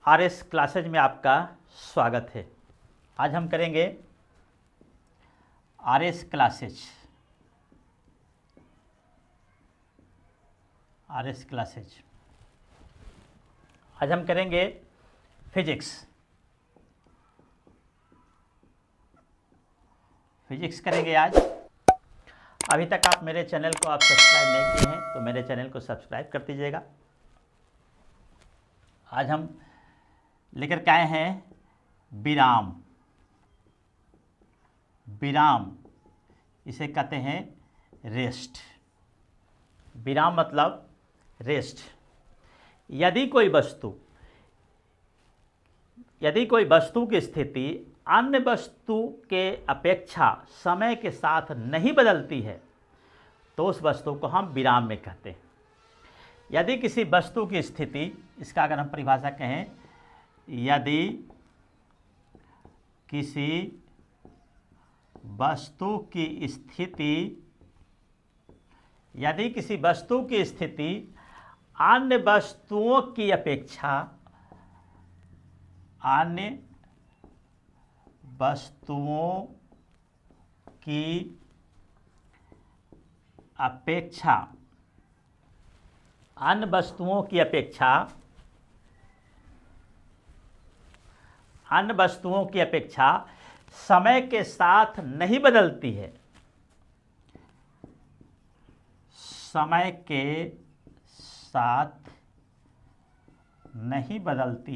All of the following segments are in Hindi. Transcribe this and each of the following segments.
आरएस क्लासेज में आपका स्वागत है। आज हम करेंगे आरएस क्लासेज। आज हम करेंगे फिजिक्स करेंगे आज। अभी तक आप मेरे चैनल को आप सब्सक्राइब नहीं किए हैं तो मेरे चैनल को सब्सक्राइब कर दीजिएगा। आज हम लेकर के आए हैं विराम। इसे कहते हैं रेस्ट। विराम मतलब रेस्ट। यदि कोई वस्तु की स्थिति अन्य वस्तु के अपेक्षा समय के साथ नहीं बदलती है तो उस वस्तु को हम विराम में कहते हैं। यदि किसी वस्तु की स्थिति, इसका अगर हम परिभाषा कहें, यदि किसी वस्तु की स्थिति अन्य वस्तुओं की अपेक्षा समय के साथ नहीं बदलती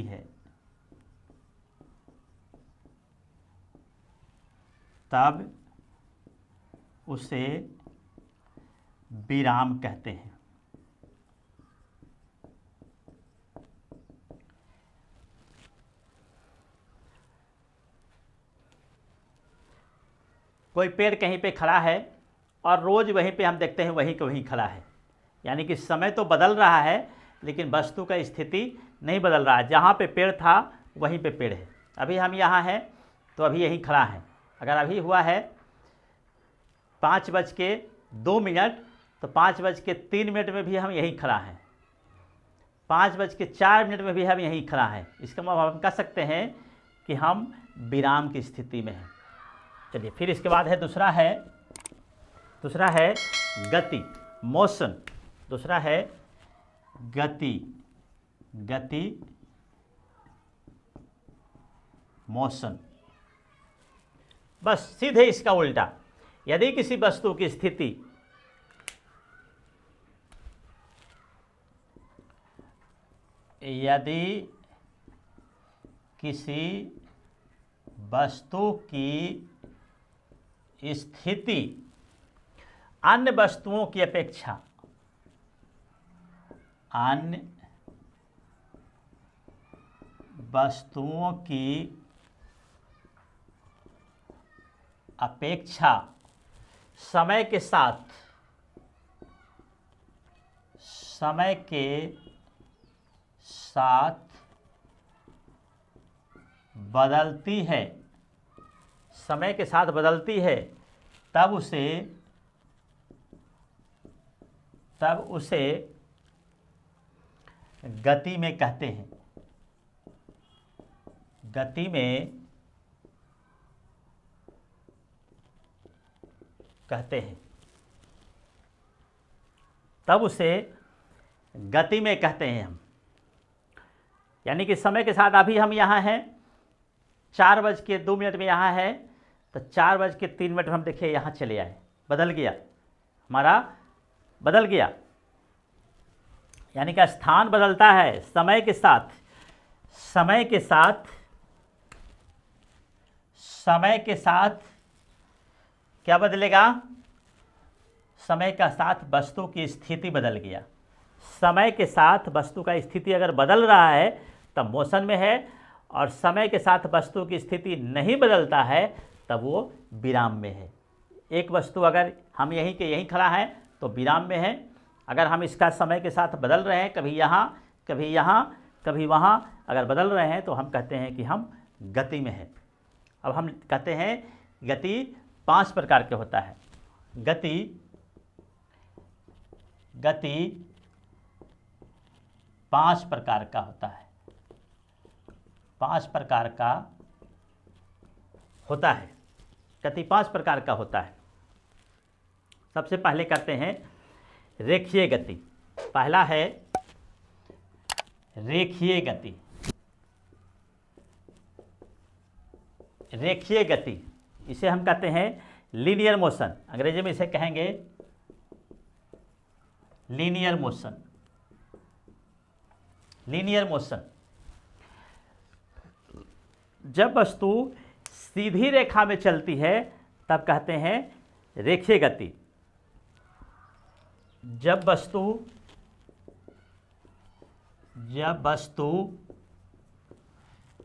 है, तब उसे विराम कहते हैं। कोई पेड़ कहीं पे खड़ा है और रोज़ वहीं पे हम देखते हैं वहीं के वहीं खड़ा है, यानी कि समय तो बदल रहा है लेकिन वस्तु का स्थिति नहीं बदल रहा है। जहाँ पे पेड़ था वहीं पे पेड़ है। अभी हम यहाँ हैं तो अभी यहीं खड़ा है। अगर अभी हुआ है 5:02 तो 5:03 में भी हम यहीं खड़ा हैं, 5:04 में भी हम यहीं खड़ा हैं। इसका मतलब हम कह सकते हैं कि हम विराम की स्थिति में हैं। चलिए, फिर इसके बाद है दूसरा है गति, मोशन। दूसरा है गति मोशन। बस सीधे इसका उल्टा। यदि किसी वस्तु की स्थिति अन्य वस्तुओं की अपेक्षा समय के साथ बदलती है, तब उसे गति में कहते हैं। तब उसे गति में कहते हैं हम। यानी कि समय के साथ अभी हम यहाँ हैं, 4:02 में यहाँ है तो 4:03 में हम देखिए यहाँ चले आए, बदल गया। यानी कि स्थान बदलता है समय के साथ क्या बदलेगा? समय के साथ वस्तु की स्थिति बदल गया। समय के साथ वस्तु का स्थिति अगर बदल रहा है तब मोशन में है, और समय के साथ वस्तु की स्थिति नहीं बदलता है तब वो विराम में है। एक वस्तु अगर हम यहीं के यहीं खड़ा है तो विराम में है। अगर हम इसका समय के साथ बदल रहे हैं, कभी वहाँ अगर बदल रहे हैं तो हम कहते हैं कि हम गति में हैं। अब हम कहते हैं गति 5 प्रकार के होता है। गति 5 प्रकार का होता है। 5 प्रकार का होता है। गति 5 प्रकार का होता है। सबसे पहले करते हैं रेखीय गति। पहला है रेखीय गति। रेखीय गति इसे हम कहते हैं लीनियर मोशन, अंग्रेजी में इसे कहेंगे लीनियर मोशन। लीनियर मोशन, जब वस्तु सीधी रेखा में चलती है तब कहते हैं रेखीय गति। जब वस्तु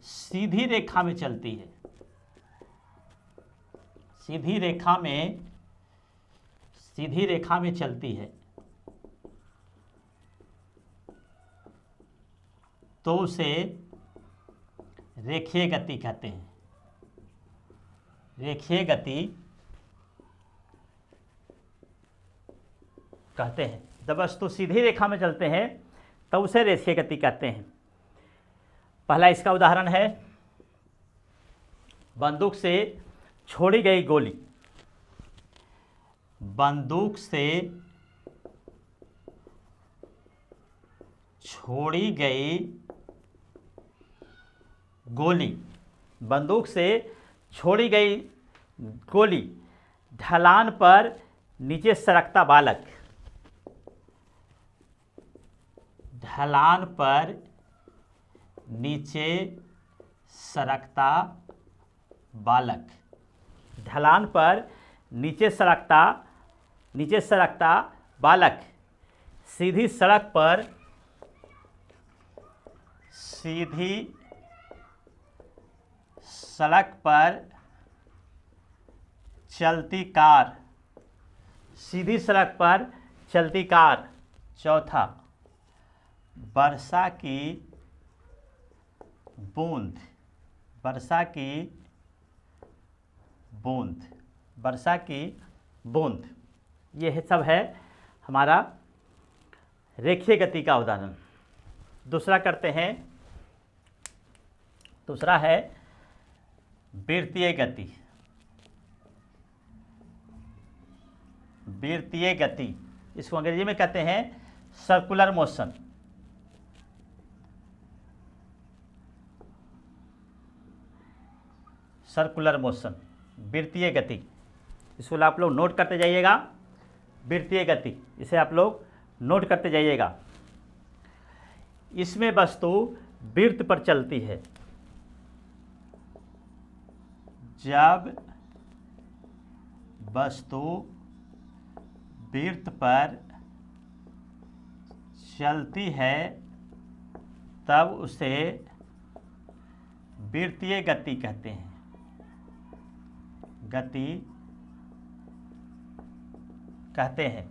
सीधी रेखा में चलती है, सीधी रेखा में चलती है तो उसे रेखीय गति कहते हैं। रेखीय गति कहते हैं। जब वस्तु सीधी रेखा में चलते हैं तब उसे रेखीय गति कहते हैं। पहला इसका उदाहरण है बंदूक से छोड़ी गई गोली। बंदूक से छोड़ी गई गोली। बंदूक से छोड़ी गई गोली, ढलान पर नीचे सरकता बालक। ढलान पर नीचे सरकता बालक। ढलान पर नीचे सरकता बालक सीधी सड़क पर चलती कार। सीधी सड़क पर चलती कार। चौथा, वर्षा की बूंद। वर्षा की बूंद। वर्षा की बूंद। यह सब है हमारा रेखीय गति का उदाहरण। दूसरा करते हैं, दूसरा है वृत्तीय गति। वृत्तीय गति इसको अंग्रेजी में कहते हैं सर्कुलर मोशन। सर्कुलर मोशन, वृत्तीय गति, इसको आप लोग नोट करते जाइएगा। वृत्तीय गति इसे आप लोग नोट करते जाइएगा। इसमें वस्तु वृत्त पर चलती है। जब वस्तु वृत्त पर चलती है तब उसे वृत्तीय गति कहते हैं। गति कहते हैं,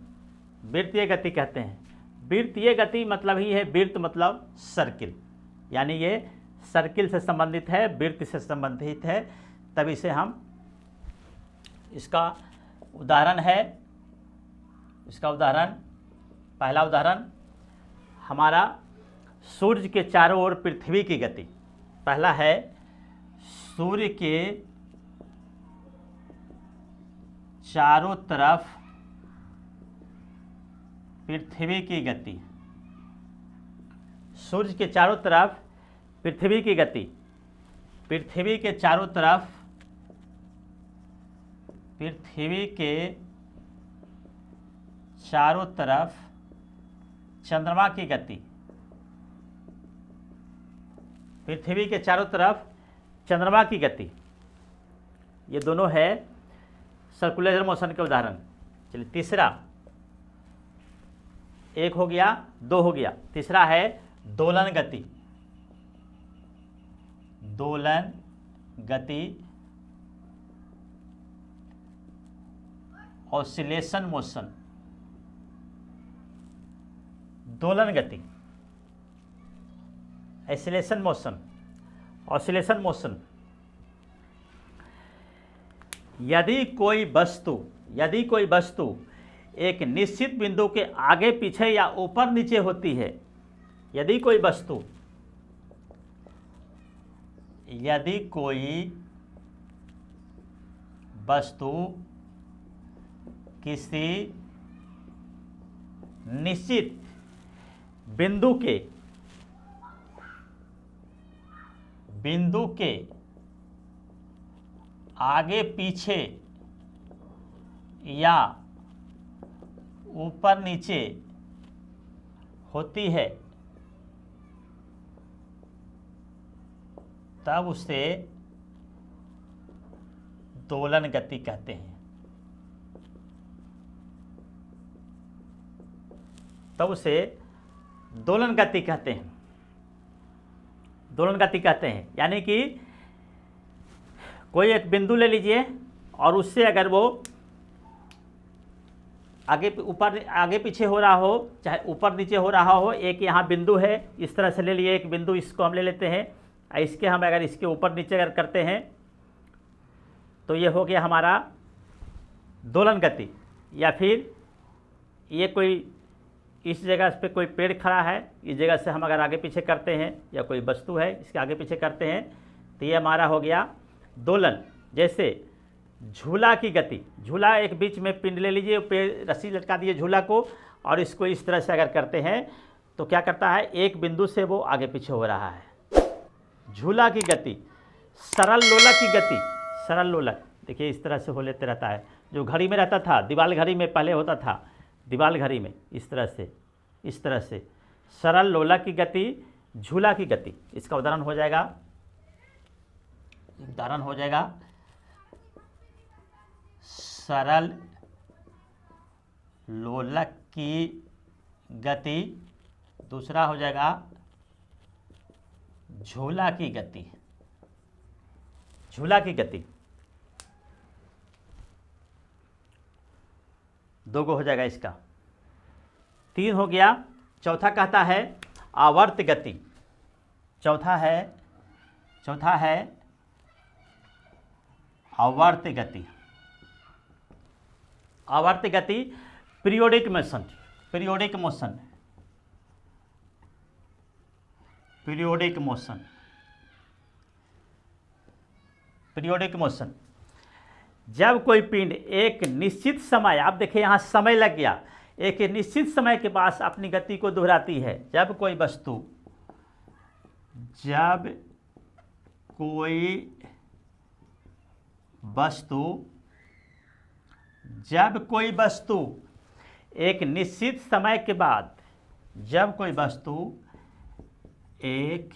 वृत्तीय गति कहते हैं। वृत्तीय गति मतलब ही है, वृत्त मतलब सर्किल, यानी ये सर्किल से संबंधित है, वृत्त से संबंधित है, तभी से हम इसका उदाहरण है। इसका उदाहरण, पहला उदाहरण हमारा सूर्य के चारों ओर पृथ्वी की गति। पहला है सूर्य के चारों तरफ पृथ्वी की गति। सूर्य के चारों तरफ पृथ्वी की गति। पृथ्वी के चारों तरफ, पृथ्वी के चारों तरफ चंद्रमा की गति। पृथ्वी के चारों तरफ चंद्रमा की गति। ये दोनों है सर्कुलर मोशन के उदाहरण। चलिए तीसरा, एक हो गया, दो हो गया। तीसरा है दोलन गति। दोलन गति, ऑसिलेशन मोशन। दोलन गति, ऑसिलेशन मोशन। ऑसिलेशन मोशन, यदि कोई वस्तु एक निश्चित बिंदु के आगे पीछे या ऊपर नीचे होती है, यदि कोई वस्तु यदि कोई वस्तु किसी निश्चित बिंदु के आगे पीछे या ऊपर नीचे होती है तब उसे दोलन गति कहते हैं। तब उसे दोलन गति कहते हैं। दोलन गति कहते हैं यानी कि कोई एक बिंदु ले लीजिए और उससे अगर वो आगे पीछे हो रहा हो, चाहे ऊपर नीचे हो रहा हो, एक यहाँ बिंदु है, इस तरह से ले लिए एक बिंदु, इसको हम ले लेते हैं, इसके हम अगर इसके ऊपर नीचे अगर करते हैं तो ये हो गया हमारा दोलन गति। या फिर ये कोई इस जगह पे कोई पेड़ खड़ा है, इस जगह से हम अगर आगे पीछे करते हैं, या कोई वस्तु है इसके आगे पीछे करते हैं तो ये हमारा हो गया दोलन। जैसे झूला की गति, झूला एक बीच में पिंड ले लीजिए, पेड़ रस्सी लटका दिए झूला को, और इसको इस तरह से अगर करते हैं तो क्या करता है, एक बिंदु से वो आगे पीछे हो रहा है। झूला की गति। सरल लोलक की गति, सरल लोलक देखिए इस तरह से हो लेते रहता है, जो घड़ी में रहता था, दीवाल घड़ी में पहले होता था, दीवाल घड़ी में इस तरह से सरल लोलक की गति, झूला की गति। इसका उदाहरण हो जाएगा सरल लोलक की गति, दूसरा हो जाएगा झूला की गति। झूला की गति दो गो हो जाएगा इसका, 3 हो गया। चौथा कहता है आवर्त गति। चौथा है आवर्त गति। आवर्त गति पीरियोडिक मोशन। जब कोई पिंड एक निश्चित समय, आप देखिए यहाँ समय लग गया, एक निश्चित समय के पास अपनी गति को दोहराती है। जब कोई वस्तु एक निश्चित समय के बाद, जब कोई वस्तु एक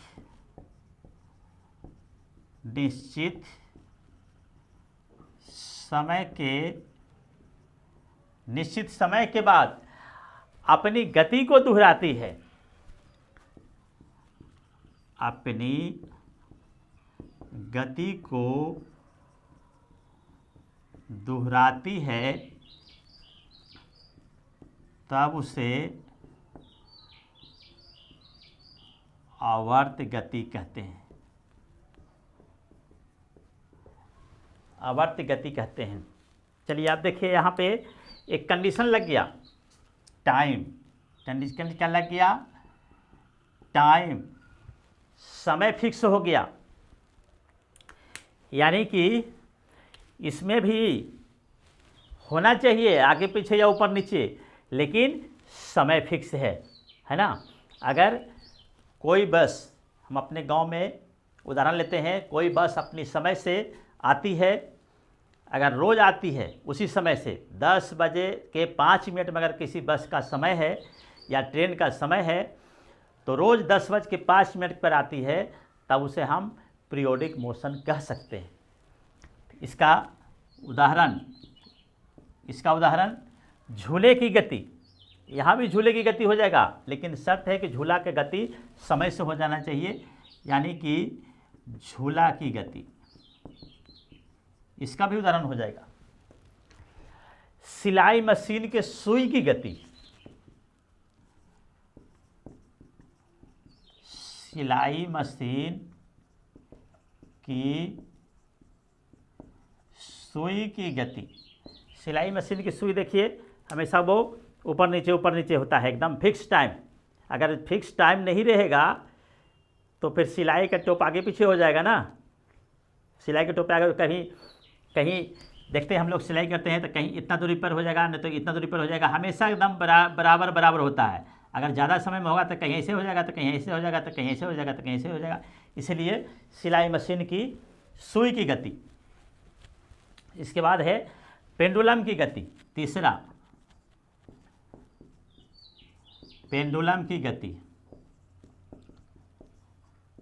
निश्चित समय के बाद अपनी गति को दोहराती है, अपनी गति को दोहराती है, तब उसे आवर्त गति कहते हैं। आवर्त गति कहते हैं। चलिए आप देखिए यहाँ पे एक कंडीशन लग गया, टाइम। कंडीशन क्या लग गया, टाइम, समय फिक्स हो गया। यानी कि इसमें भी होना चाहिए आगे पीछे या ऊपर नीचे, लेकिन समय फिक्स है ना। अगर कोई बस, हम अपने गांव में उदाहरण लेते हैं, कोई बस अपनी समय से आती है, अगर रोज़ आती है उसी समय से 10 बजे के 5 मिनट में अगर किसी बस का समय है या ट्रेन का समय है, तो रोज़ 10 बज के 5 मिनट पर आती है, तब उसे हम पीरियोडिक मोशन कह सकते हैं। इसका उदाहरण झूले की गति। यहाँ भी झूले की गति हो जाएगा, लेकिन शर्त है कि झूला की गति समय से हो जाना चाहिए, यानी कि झूला की गति। इसका भी उदाहरण हो जाएगा सिलाई मशीन के सुई की गति। सिलाई मशीन की सुई की गति। सिलाई मशीन की सुई देखिए हमेशा वो ऊपर नीचे होता है, एकदम फिक्स टाइम। अगर फिक्स टाइम नहीं रहेगा तो फिर सिलाई का टोप आगे पीछे हो जाएगा ना, सिलाई के टोप पे अगर कहीं कहीं देखते हैं हम लोग सिलाई करते हैं तो कहीं इतना दूरी पर हो जाएगा, नहीं तो इतना दूरी पर हो जाएगा, हमेशा एकदम बराबर बराबर होता है। अगर ज़्यादा समय में होगा तो कहीं ऐसे हो जाएगा, तो कहीं ऐसे हो जाएगा, तो कहीं ऐसे हो जाएगा, तो कहीं ऐसे हो जाएगा। इसलिए सिलाई मशीन की सुई की गति। इसके बाद है पेंडुलम की गति। तीसरा, पेंडुलम की गति।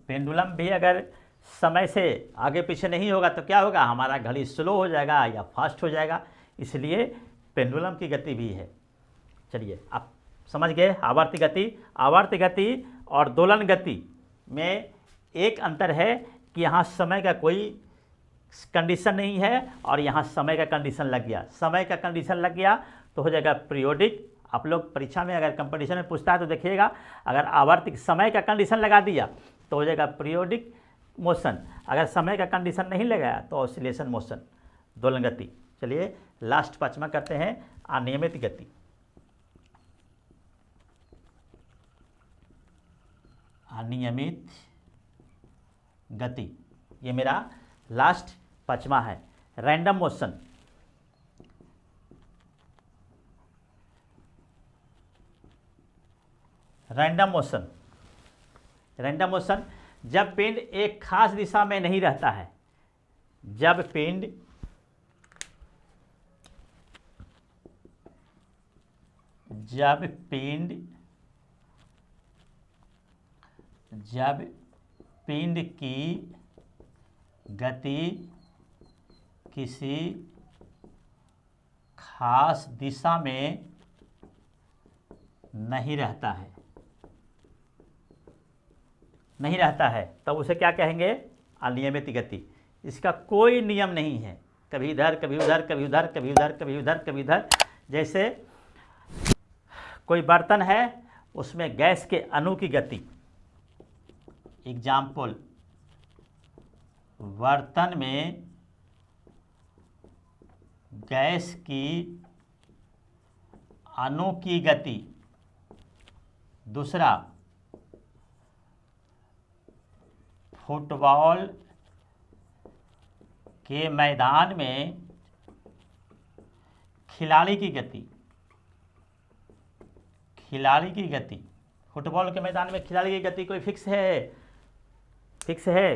पेंडुलम भी अगर समय से आगे पीछे नहीं होगा तो क्या होगा, हमारा घड़ी स्लो हो जाएगा या फास्ट हो जाएगा। इसलिए पेंडुलम की गति भी है। चलिए आप समझ गए आवर्त गति। आवर्त गति और दोलन गति में एक अंतर है कि यहाँ समय का कोई कंडीशन नहीं है और यहाँ समय का कंडीशन लग गया। समय का कंडीशन लग गया तो हो जाएगा पीरियोडिक। आप लोग परीक्षा में अगर कंपटीशन में पूछता है तो देखिएगा, अगर आवर्त समय का कंडीशन लगा दिया तो हो जाएगा पीरियोडिक मोशन। अगर समय का कंडीशन नहीं लगाया तो ऑसिलेशन मोशन, दोलन गति। चलिए लास्ट 5वां करते हैं, अनियमित गति। अनियमित गति, ये मेरा लास्ट 5वां है। Random motion. Random motion, random motion जब पिंड एक खास दिशा में नहीं रहता है। जब पिंड की गति किसी खास दिशा में नहीं रहता है, तब उसे क्या कहेंगे, अनियमित गति। इसका कोई नियम नहीं है, कभी इधर कभी उधर, कभी उधर कभी उधर, कभी उधर कभी उधर। जैसे कोई बर्तन है, उसमें गैस के अणु की गति। एग्जाम्पल, बर्तन में गैस की अणु की गति। दूसरा, फुटबॉल के मैदान में खिलाड़ी की गति। खिलाड़ी की गति, फुटबॉल के मैदान में खिलाड़ी की गति कोई फिक्स है?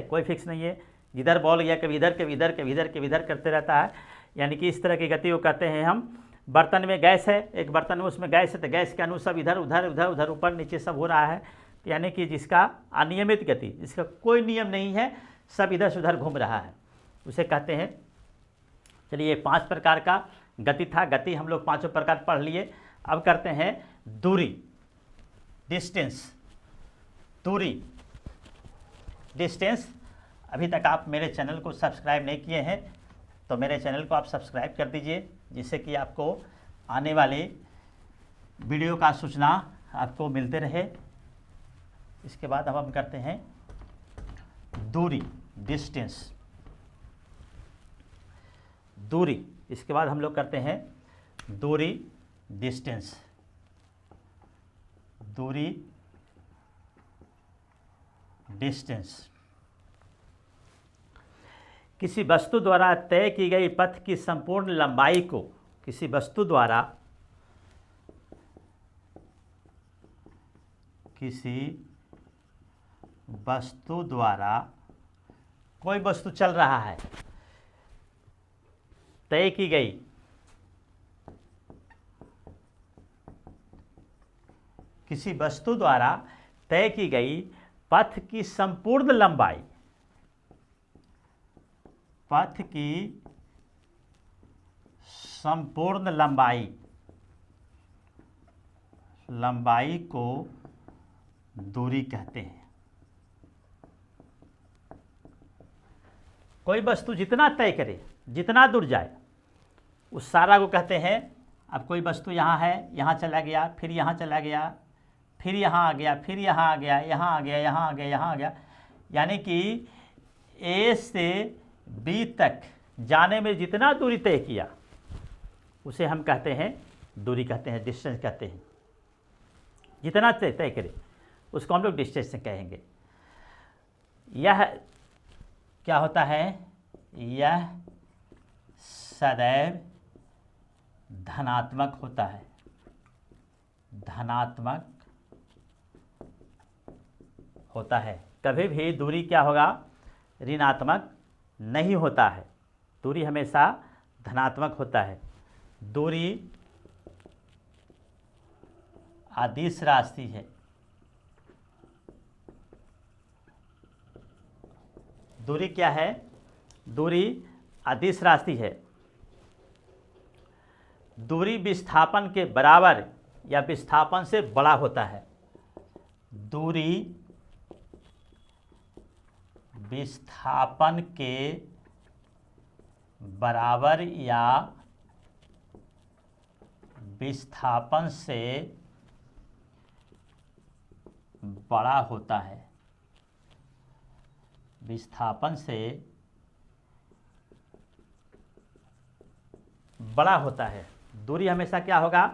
कोई फिक्स नहीं है। जिधर बॉल गया कभी इधर कभी इधर, कभी इधर कभी इधर करते रहता है। यानी कि इस तरह की गति को कहते हैं हम। बर्तन में गैस है, एक बर्तन में उसमें गैस है, तो गैस के अणु सब इधर उधर उधर उधर ऊपर नीचे सब हो रहा है। यानी कि जिसका अनियमित गति, जिसका कोई नियम नहीं है, सब इधर से उधर घूम रहा है, उसे कहते हैं। चलिए ये 5 प्रकार का गति था। गति हम लोग 5 प्रकार पढ़ लिए। अब करते हैं दूरी, डिस्टेंस। दूरी, डिस्टेंस। अभी तक आप मेरे चैनल को सब्सक्राइब नहीं किए हैं तो मेरे चैनल को आप सब्सक्राइब कर दीजिए, जिससे कि आपको आने वाले वीडियो का सूचना आपको मिलते रहे। इसके बाद अब हम करते हैं दूरी, डिस्टेंस। दूरी, इसके बाद हम लोग करते हैं दूरी, डिस्टेंस। दूरी, डिस्टेंस। किसी वस्तु द्वारा तय की गई पथ की संपूर्ण लंबाई को, किसी वस्तु द्वारा कोई वस्तु चल रहा है, तय की गई, किसी वस्तु द्वारा तय की गई पथ की संपूर्ण लंबाई, पथ की संपूर्ण लंबाई को दूरी कहते हैं। कोई वस्तु जितना तय करे, जितना दूर जाए, उस सारा को कहते हैं। अब कोई वस्तु यहाँ है, यहाँ चला गया, फिर यहाँ चला गया, फिर यहाँ आ गया, फिर यहाँ आ गया, यहाँ आ गया, यहाँ आ गया, यहाँ आ गया, यानी कि ए से बी तक जाने में जितना दूरी तय किया उसे हम कहते हैं दूरी कहते हैं, डिस्टेंस कहते हैं। जितना तय करे उसको हम लोग डिस्टेंस कहेंगे। यह क्या होता है, यह सदैव धनात्मक होता है, धनात्मक होता है। कभी भी दूरी क्या होगा, ऋणात्मक नहीं होता है, दूरी हमेशा धनात्मक होता है। दूरी अदिश राशि है, दूरी क्या है, दूरी अदिश राशि है। दूरी विस्थापन के बराबर या विस्थापन से बड़ा होता है, दूरी विस्थापन के बराबर या विस्थापन से बड़ा होता है, विस्थापन से बड़ा होता है। दूरी हमेशा क्या होगा,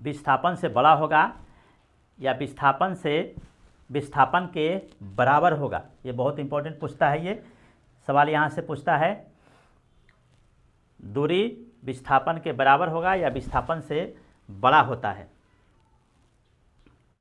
विस्थापन से बड़ा होगा या विस्थापन के बराबर होगा। ये बहुत इंपॉर्टेंट पूछता है, ये सवाल यहाँ से पूछता है। दूरी विस्थापन के बराबर होगा या विस्थापन से बड़ा होता है।